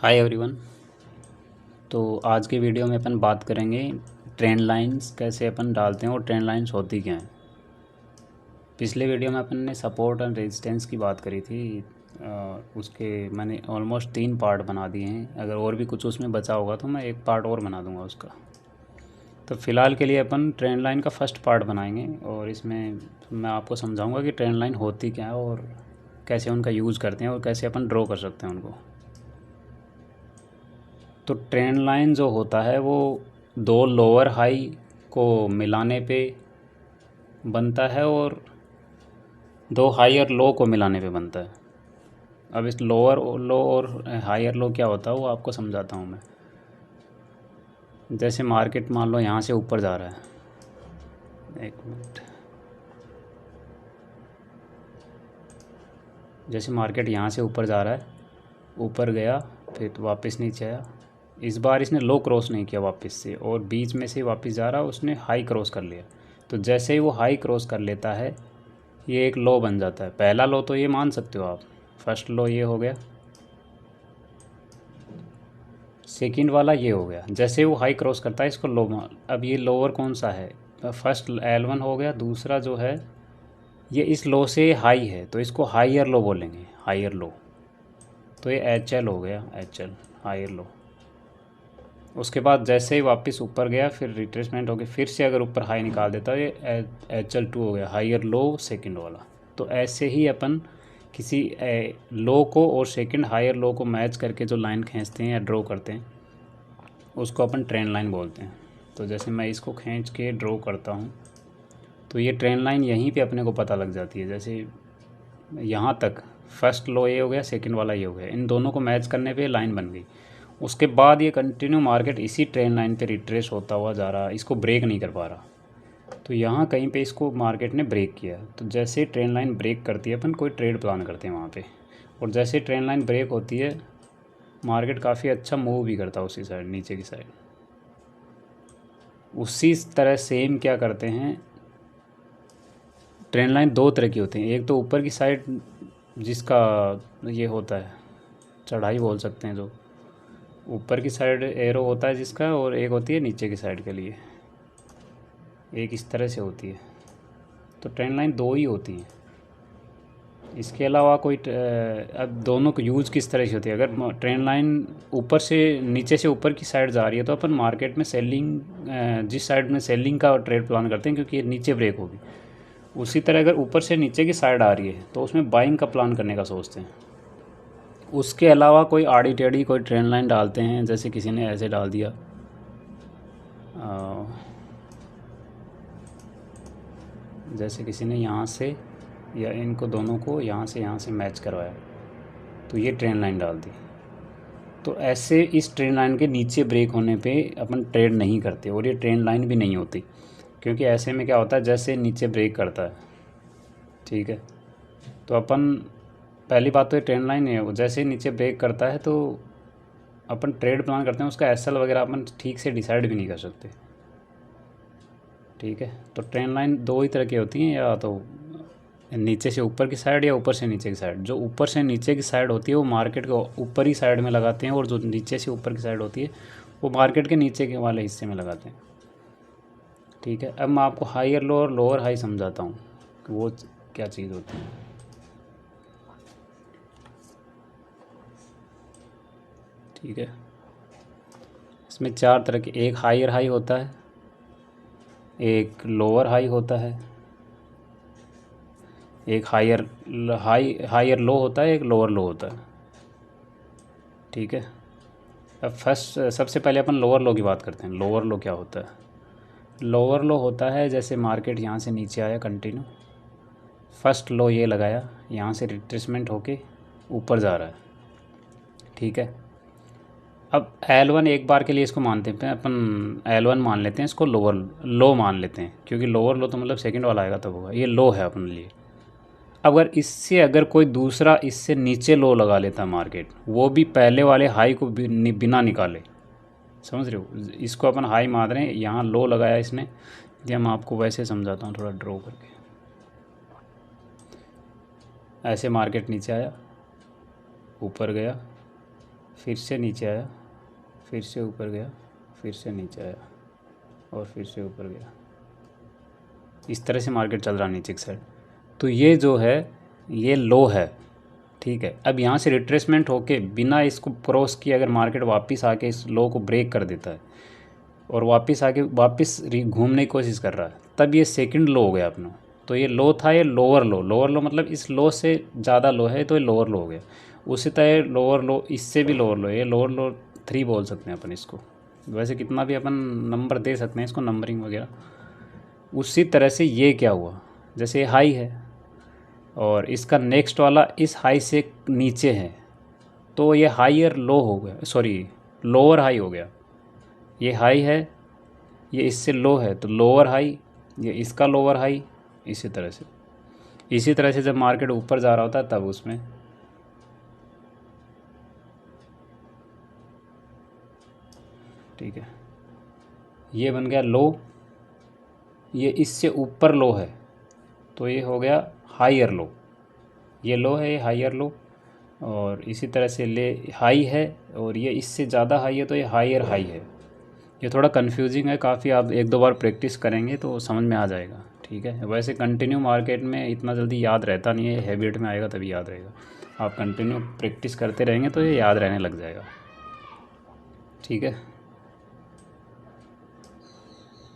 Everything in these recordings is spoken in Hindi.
Hi everyone. तो आज के वीडियो में अपन बात करेंगे ट्रेंड लाइंस कैसे अपन डालते हैं और ट्रेंड लाइंस होती क्या हैं। पिछले वीडियो में अपन ने सपोर्ट एंड रेजिस्टेंस की बात करी थी। उसके मैंने ऑलमोस्ट 3 पार्ट बना दिए हैं। अगर और भी कुछ उसमें बचा होगा तो मैं एक पार्ट और बना दूंगा उसका। तो फ़िलहाल के लिए अपन ट्रेंड लाइन का फर्स्ट पार्ट बनाएंगे और इसमें मैं आपको समझाऊंगा कि ट्रेंड लाइन होती क्या है और कैसे उनका यूज़ करते हैं और कैसे अपन ड्रॉ कर सकते हैं उनको। तो ट्रेंड लाइन जो होता है वो दो लोअर हाई को मिलाने पे बनता है और दो हाई और लो को मिलाने पे बनता है। अब इस लोअर लो और हायर लो क्या होता है वो आपको समझाता हूँ मैं। जैसे मार्केट मान लो यहाँ से ऊपर जा रहा है, एक मिनट। जैसे मार्केट यहाँ से ऊपर जा रहा है, ऊपर गया फिर वापस नीचे आया। इस बार इसने लो क्रॉस नहीं किया वापस से और बीच में से वापस जा रहा, उसने हाई क्रॉस कर लिया। तो जैसे ही वो हाई क्रॉस कर लेता है ये एक लो बन जाता है। पहला लो तो ये मान सकते हो आप, फर्स्ट लो ये हो गया, सेकंड वाला ये हो गया। जैसे वो हाई क्रॉस करता है इसको लो मान। अब ये लोअर कौन सा है, फर्स्ट L1 हो गया, दूसरा जो है ये इस लो से हाई है तो इसको हाइयर लो बोलेंगे, हाइयर लो। तो ये HL हो गया, HL हाइयर लो। उसके बाद जैसे ही वापस ऊपर गया फिर रिट्रेसमेंट हो गया, फिर से अगर ऊपर हाई निकाल देता है ये HL2 हो गया, हाइयर लो सेकंड वाला। तो ऐसे ही अपन किसी लो को और सेकंड हायर लो को मैच करके जो लाइन खींचते हैं या ड्रॉ करते हैं उसको अपन ट्रेंड लाइन बोलते हैं। तो जैसे मैं इसको खींच के ड्रॉ करता हूँ तो ये ट्रेंड लाइन यहीं पे अपने को पता लग जाती है। जैसे यहाँ तक फर्स्ट लो ये हो गया, सेकंड वाला ये हो गया, इन दोनों को मैच करने पे लाइन बन गई। उसके बाद ये कंटिन्यू मार्केट इसी ट्रेंड लाइन पे रिट्रेस होता हुआ जा रहा, इसको ब्रेक नहीं कर पा रहा। तो यहाँ कहीं पे इसको मार्केट ने ब्रेक किया। तो जैसे ट्रेंड लाइन ब्रेक करती है अपन कोई ट्रेड प्लान करते हैं वहाँ पे, और जैसे ट्रेंड लाइन ब्रेक होती है मार्केट काफ़ी अच्छा मूव भी करता है उसी साइड, नीचे की साइड। उसी तरह सेम क्या करते हैं, ट्रेंड लाइन दो तरह की होती हैं। एक तो ऊपर की साइड जिसका ये होता है चढ़ाई बोल सकते हैं, जो ऊपर की साइड एरो होता है जिसका, और एक होती है नीचे की साइड के लिए, एक इस तरह से होती है। तो ट्रेंड लाइन दो ही होती हैं, इसके अलावा कोई अब दोनों को यूज़ किस तरह से होती है। अगर ट्रेंड लाइन ऊपर से नीचे से ऊपर की साइड जा रही है तो अपन मार्केट में सेलिंग, जिस साइड में सेलिंग का ट्रेड प्लान करते हैं क्योंकि ये नीचे ब्रेक होगी। उसी तरह अगर ऊपर से नीचे की साइड आ रही है तो उसमें बाइंग का प्लान करने का सोचते हैं। उसके अलावा कोई आड़ी टेढ़ी कोई ट्रेंड लाइन डालते हैं, जैसे किसी ने ऐसे डाल दिया, जैसे किसी ने यहाँ से या इनको दोनों को यहाँ से मैच करवाया तो ये ट्रेंड लाइन डाल दी। तो ऐसे इस ट्रेंड लाइन के नीचे ब्रेक होने पे अपन ट्रेड नहीं करते और ये ट्रेंड लाइन भी नहीं होती, क्योंकि ऐसे में क्या होता है जैसे नीचे ब्रेक करता है, ठीक है, तो अपन पहली बात तो ये ट्रेंड लाइन है, जैसे नीचे ब्रेक करता है तो अपन ट्रेड प्लान करते हैं उसका एसएल वगैरह अपन ठीक से डिसाइड भी नहीं कर सकते, ठीक है। तो ट्रेंड लाइन दो ही तरह की होती हैं, या तो नीचे से ऊपर की साइड या ऊपर से नीचे की साइड। जो ऊपर से नीचे की साइड होती है वो मार्केट के ऊपर ही साइड में लगाते हैं, और जो नीचे से ऊपर की साइड होती है वो मार्केट के नीचे के वाले हिस्से में लगाते हैं, ठीक है। अब मैं आपको हाइयर लो और लोअर हाई समझाता हूँ कि वो क्या चीज़ होती है, ठीक है। इसमें 4 तरह के, एक हाइयर हाई होता है, एक लोअर हाई होता है, एक हाइयर लो होता है, एक लोअर लो होता है, ठीक है। अब फर्स्ट सबसे पहले अपन लोअर लो की बात करते हैं। लोअर लो क्या होता है, लोअर लो होता है जैसे मार्केट यहाँ से नीचे आया कंटिन्यू, फर्स्ट लो ये लगाया, यहाँ से रिट्रेसमेंट होके ऊपर जा रहा है, ठीक है। अब L1 एक बार के लिए इसको मानते हैं अपन, L1 मान लेते हैं इसको, लोअर लो मान लेते हैं, क्योंकि लोअर लो तो मतलब सेकंड वाला आएगा तब होगा, ये लो है अपने लिए। अगर इससे अगर कोई दूसरा इससे नीचे लो लगा लेता मार्केट, वो भी पहले वाले हाई को बिना निकाले, समझ रहे हो, इसको अपन हाई मान रहे हैं, यहाँ लो लगाया इसने। ये मैं आपको वैसे समझाता हूँ थोड़ा ड्रॉ करके। ऐसे मार्केट नीचे आया, ऊपर गया, फिर से नीचे आया, फिर से ऊपर गया, फिर से नीचे आया और फिर से ऊपर गया। इस तरह से मार्केट चल रहा है नीचे की साइड। तो ये जो है ये लो है, ठीक है। अब यहाँ से रिट्रेसमेंट होके बिना इसको क्रॉस किए अगर मार्केट वापस आके इस लो को ब्रेक कर देता है और वापस आके वापस घूमने की कोशिश कर रहा है, तब ये सेकंड लो हो गया अपना। तो ये लो था, ये लोअर लो, लोअर लो मतलब इस लो से ज़्यादा लो है, तो ये लोअर लो हो गया। उसी तरह लोअर लो, इससे भी लोअर लो, ये लोअर लो 3 बोल सकते हैं अपन इसको। वैसे कितना भी अपन नंबर दे सकते हैं इसको, नंबरिंग वगैरह। उसी तरह से ये क्या हुआ, जैसे हाई है और इसका नेक्स्ट वाला इस हाई से नीचे है, तो ये हाईयर लो हो गया, सॉरी लोअर हाई हो गया। ये हाई है, ये इससे लो है, तो लोअर हाई, ये इसका लोअर हाई। इसी तरह से जब मार्केट ऊपर जा रहा होता है तब उसमें ठीक है, ये बन गया लो, ये इससे ऊपर लो है तो ये हो गया हाईयर लो। ये लो है, ये हाईयर लो। और इसी तरह से ले हाई है और ये इससे ज़्यादा हाई है तो ये हाईयर हाई है। ये थोड़ा कंफ्यूजिंग है काफ़ी, आप 1-2 बार प्रैक्टिस करेंगे तो समझ में आ जाएगा, ठीक है। वैसे कंटिन्यू मार्केट में इतना जल्दी याद रहता नहीं है, हैबिट में आएगा तभी याद रहेगा। आप कंटिन्यू प्रैक्टिस करते रहेंगे तो ये याद रहने लग जाएगा, ठीक है।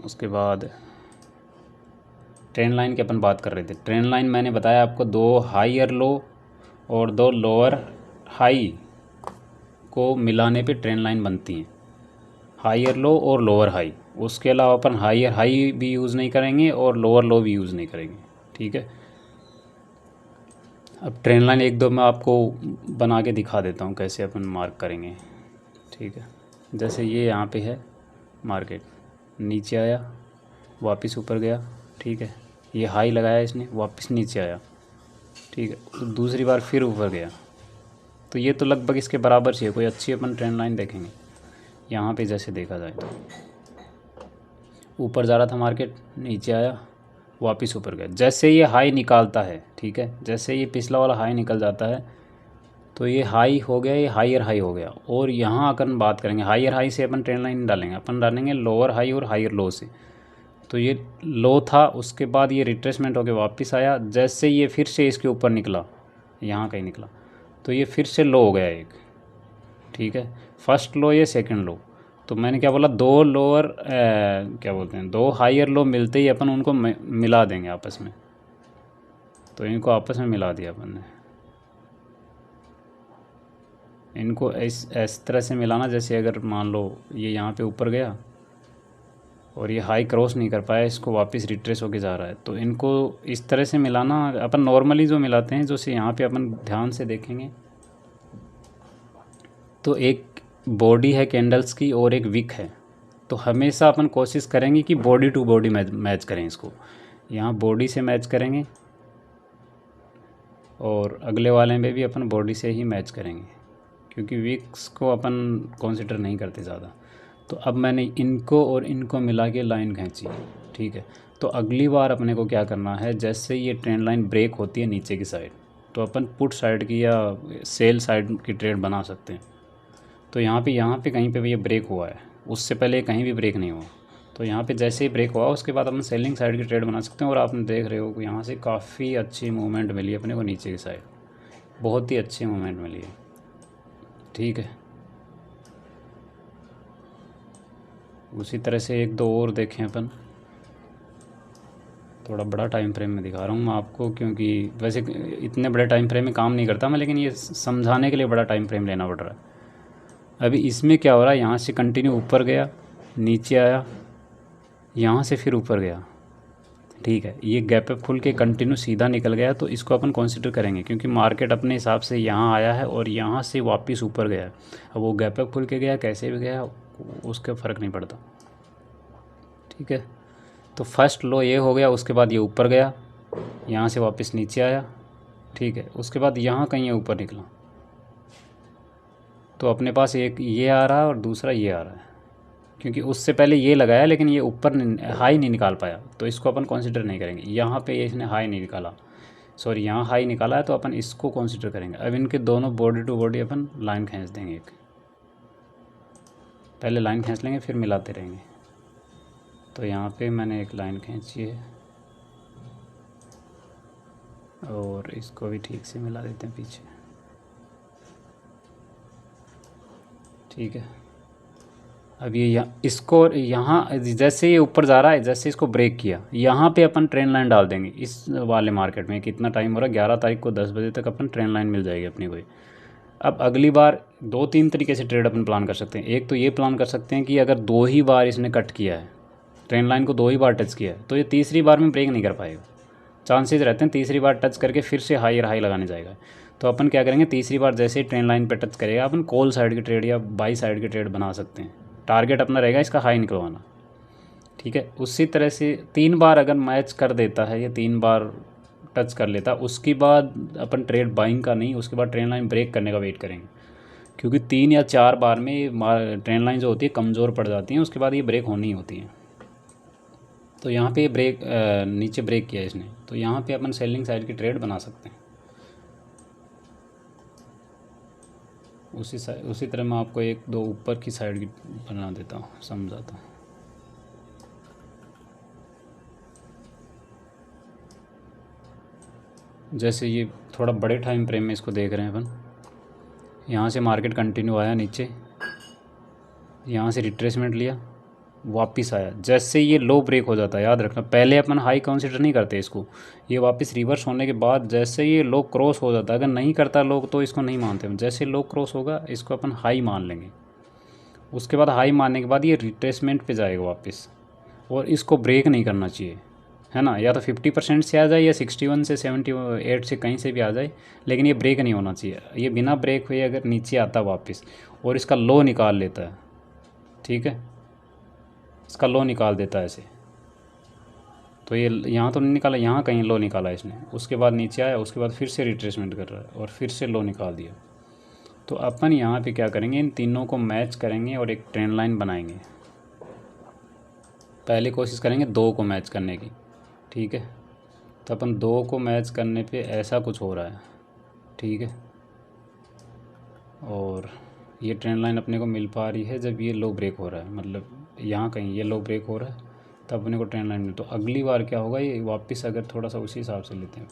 उसके बाद ट्रेंड लाइन की अपन बात कर रहे थे। ट्रेंड लाइन मैंने बताया आपको 2 हाईयर लो और 2 लोअर हाई को मिलाने पे ट्रेंड लाइन बनती हैं, हाईयर लो और लोअर हाई। उसके अलावा अपन हाईयर हाई भी यूज़ नहीं करेंगे और लोअर लो भी यूज़ नहीं करेंगे, ठीक है। अब ट्रेंड लाइन 1-2 मैं आपको बना के दिखा देता हूँ कैसे अपन मार्क करेंगे, ठीक है। जैसे ये यहाँ पे है मार्केट, नीचे आया वापस ऊपर गया, ठीक है। ये हाई लगाया इसने, वापस नीचे आया, ठीक है। तो दूसरी बार फिर ऊपर गया, तो ये तो लगभग इसके बराबर से है। कोई अच्छी अपन ट्रेंड लाइन देखेंगे यहाँ पे, जैसे देखा जाए तो ऊपर जा रहा था मार्केट, नीचे आया वापस ऊपर गया। जैसे ये हाई निकालता है, ठीक है, जैसे ये पिछला वाला हाई निकल जाता है तो ये हाई हो गया, ये हाईयर हाई हो गया। और यहाँ अगर बात करेंगे हाईयर हाई से अपन ट्रेंड लाइन डालेंगे, अपन डालेंगे लोअर हाई और हाईयर लो से। तो ये लो था, उसके बाद ये रिट्रेसमेंट होकर वापस आया, जैसे ये फिर से इसके ऊपर निकला, यहाँ कहीं निकला, तो ये फिर से लो हो गया एक, ठीक है। फर्स्ट लो, ये सेकंड लो। तो मैंने क्या बोला, 2 लोअर क्या बोलते हैं 2 हाईयर लो मिलते ही अपन उनको मिला देंगे आपस में। तो इनको आपस में मिला दिया अपन ने, इनको इस तरह से मिलाना, जैसे अगर मान लो ये यहाँ पे ऊपर गया और ये हाई क्रॉस नहीं कर पाया, इसको वापस रिट्रेस होके जा रहा है, तो इनको इस तरह से मिलाना। अपन नॉर्मली जो मिलाते हैं, जो से यहाँ पे अपन ध्यान से देखेंगे तो एक बॉडी है कैंडल्स की और एक विक है। तो हमेशा अपन कोशिश करेंगे कि बॉडी टू बॉडी मैच करें इसको। यहाँ बॉडी से मैच करेंगे और अगले वाले में भी अपन बॉडी से ही मैच करेंगे, क्योंकि विक्स को अपन कंसिडर नहीं करते ज़्यादा। तो अब मैंने इनको और इनको मिला के लाइन खींची, ठीक है। तो अगली बार अपने को क्या करना है, जैसे ये ट्रेंड लाइन ब्रेक होती है नीचे की साइड, तो अपन पुट साइड की या सेल साइड की ट्रेड बना सकते हैं। तो यहाँ पे कहीं पे भी ये ब्रेक हुआ है, उससे पहले कहीं भी ब्रेक नहीं हुआ। तो यहाँ पे जैसे ही ब्रेक हुआ उसके बाद अपन सेलिंग साइड की ट्रेड बना सकते हैं। और आपने देख रहे हो कि यहाँ से काफ़ी अच्छी मूवमेंट मिली है अपने को नीचे की साइड, बहुत ही अच्छी मूवमेंट मिली है, ठीक है। उसी तरह से 1-2 और देखें अपन। थोड़ा बड़ा टाइम फ्रेम में दिखा रहा हूँ मैं आपको, क्योंकि वैसे इतने बड़े टाइम फ्रेम में काम नहीं करता मैं, लेकिन ये समझाने के लिए बड़ा टाइम फ्रेम लेना पड़ रहा है। अभी इसमें क्या हो रहा है, यहाँ से कंटिन्यू ऊपर गया, नीचे आया, यहाँ से फिर ऊपर गया, ठीक है। ये गैप अप खुल के कंटिन्यू सीधा निकल गया, तो इसको अपन कंसिडर करेंगे, क्योंकि मार्केट अपने हिसाब से यहाँ आया है और यहाँ से वापस ऊपर गया है। अब वो गैप अप खुल के गया, कैसे भी गया, उसका फ़र्क नहीं पड़ता, ठीक है। तो फर्स्ट लो ये हो गया, उसके बाद ये ऊपर गया, यहाँ से वापस नीचे आया, ठीक है। उसके बाद यहाँ कहीं ये ऊपर निकला, तो अपने पास एक ये आ रहा है और दूसरा ये आ रहा है, क्योंकि उससे पहले ये लगाया लेकिन ये ऊपर हाई नहीं निकाल पाया, तो इसको अपन कंसिडर नहीं करेंगे। यहाँ पे ये इसने हाई नहीं निकाला, सॉरी यहाँ हाई निकाला है, तो अपन इसको कंसिडर करेंगे। अब इनके दोनों बॉडी टू बॉडी अपन लाइन खींच देंगे एक, पहले लाइन खींच लेंगे फिर मिलाते रहेंगे। तो यहाँ पे मैंने एक लाइन खींची है और इसको भी ठीक से मिला देते हैं पीछे। ठीक है, अब ये इसको यहाँ जैसे ये ऊपर जा रहा है, जैसे इसको ब्रेक किया, यहाँ पे अपन ट्रेन लाइन डाल देंगे। इस वाले मार्केट में कितना टाइम हो रहा है, 11 तारीख को 10 बजे तक अपन ट्रेन लाइन मिल जाएगी अपनी कोई। अब अगली बार 2-3 तरीके से ट्रेड अपन प्लान कर सकते हैं। एक तो ये प्लान कर सकते हैं कि अगर 2 ही बार इसने कट किया है, ट्रेन लाइन को 2 ही बार टच किया है, तो ये तीसरी बार में ब्रेक नहीं कर पाएगा। चांसेस रहते हैं तीसरी बार टच करके फिर से हायर हाई लगाने जाएगा। तो अपन क्या करेंगे, तीसरी बार जैसे ही ट्रेन लाइन पे टच करेगा, अपन कॉल साइड की ट्रेड या बाई साइड की ट्रेड बना सकते हैं। टारगेट अपना रहेगा इसका हाई निकलवाना। ठीक है, उसी तरह से 3 बार अगर मैच कर देता है या 3 बार टच कर लेता, उसके बाद अपन ट्रेड बाइंग का नहीं, उसके बाद ट्रेन लाइन ब्रेक करने का वेट करेंगे। क्योंकि 3 या 4 बार में ट्रेन लाइन जो होती है कमज़ोर पड़ जाती हैं, उसके बाद ये ब्रेक होनी होती है। तो यहाँ पे ब्रेक नीचे ब्रेक किया इसने, तो यहाँ पे अपन सेलिंग साइड की ट्रेड बना सकते हैं। उसी तरह मैं आपको 1-2 ऊपर की साइड की बना देता हूँ, समझाता हूँ। जैसे ये थोड़ा बड़े टाइम फ्रेम में इसको देख रहे हैं अपन, यहाँ से मार्केट कंटिन्यू आया नीचे, यहाँ से रिट्रेसमेंट लिया, वापस आया। जैसे ये लो ब्रेक हो जाता है, याद रखना पहले अपन हाई कंसिडर नहीं करते इसको, ये वापस रिवर्स होने के बाद जैसे ये लो क्रॉस हो जाता है, अगर नहीं करता लोग तो इसको नहीं मानते, जैसे लो क्रॉस होगा इसको अपन हाई मान लेंगे। उसके बाद हाई मानने के बाद ये रिट्रेसमेंट पे जाएगा वापस, और इसको ब्रेक नहीं करना चाहिए, है ना। या तो 50% से आ जाए या 61 से 78 से कहीं से भी आ जाए, लेकिन ये ब्रेक नहीं होना चाहिए। ये बिना ब्रेक हुए अगर नीचे आता वापस और इसका लो निकाल लेता है, ठीक है, इसका लो निकाल देता है ऐसे, तो ये यहाँ तो नहीं निकाला, यहाँ कहीं लो निकाला इसने, उसके बाद नीचे आया, उसके बाद फिर से रिट्रेसमेंट कर रहा है और फिर से लो निकाल दिया। तो अपन यहाँ पे क्या करेंगे, इन तीनों को मैच करेंगे और एक ट्रेंड लाइन बनाएंगे। पहले कोशिश करेंगे 2 को मैच करने की, ठीक है। तो अपन 2 को मैच करने पे ऐसा कुछ हो रहा है, ठीक है। और ये ट्रेंड लाइन अपने को मिल पा रही है जब ये लो ब्रेक हो रहा है, मतलब यहाँ कहीं ये लो ब्रेक हो रहा है तब अपने को ट्रेंड लाइन मिल। तो अगली बार क्या होगा, ये वापस अगर थोड़ा सा उसी हिसाब से लेते हैं,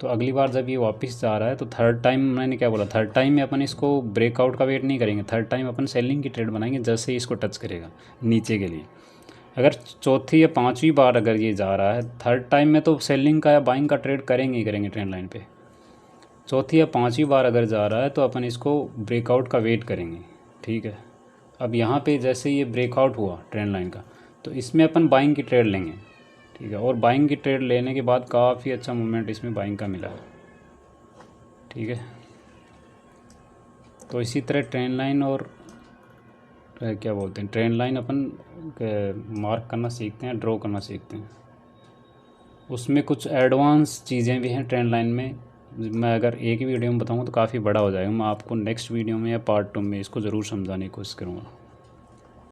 तो अगली बार जब ये वापस जा रहा है तो थर्ड टाइम, मैंने क्या बोला, थर्ड टाइम में अपन इसको ब्रेकआउट का वेट नहीं करेंगे, थर्ड टाइम अपन सेलिंग की ट्रेड बनाएंगे जैसे ही इसको टच करेगा नीचे के लिए। अगर चौथी या 5वीं बार अगर ये जा रहा है, थर्ड टाइम में तो सेलिंग का या बाइंग का ट्रेड करेंगे ही करेंगे ट्रेंड लाइन पे। चौथी या 5वीं बार अगर जा रहा है तो अपन इसको ब्रेकआउट का वेट करेंगे, ठीक है। अब यहाँ पे जैसे ये ब्रेकआउट हुआ ट्रेंड लाइन का, तो इसमें अपन बाइंग की ट्रेड लेंगे, ठीक है। और बाइंग की ट्रेड लेने के बाद काफ़ी अच्छा मूवमेंट इसमें बाइंग का मिला है, ठीक है। तो इसी तरह ट्रेंड लाइन और क्या बोलते हैं, ट्रेंड लाइन अपन मार्क करना सीखते हैं, ड्रॉ करना सीखते हैं। उसमें कुछ एडवांस चीज़ें भी हैं ट्रेंड लाइन में, मैं अगर एक ही वीडियो में बताऊंगा तो काफ़ी बड़ा हो जाएगा। मैं आपको नेक्स्ट वीडियो में या पार्ट 2 में इसको ज़रूर समझाने की कोशिश करूँगा।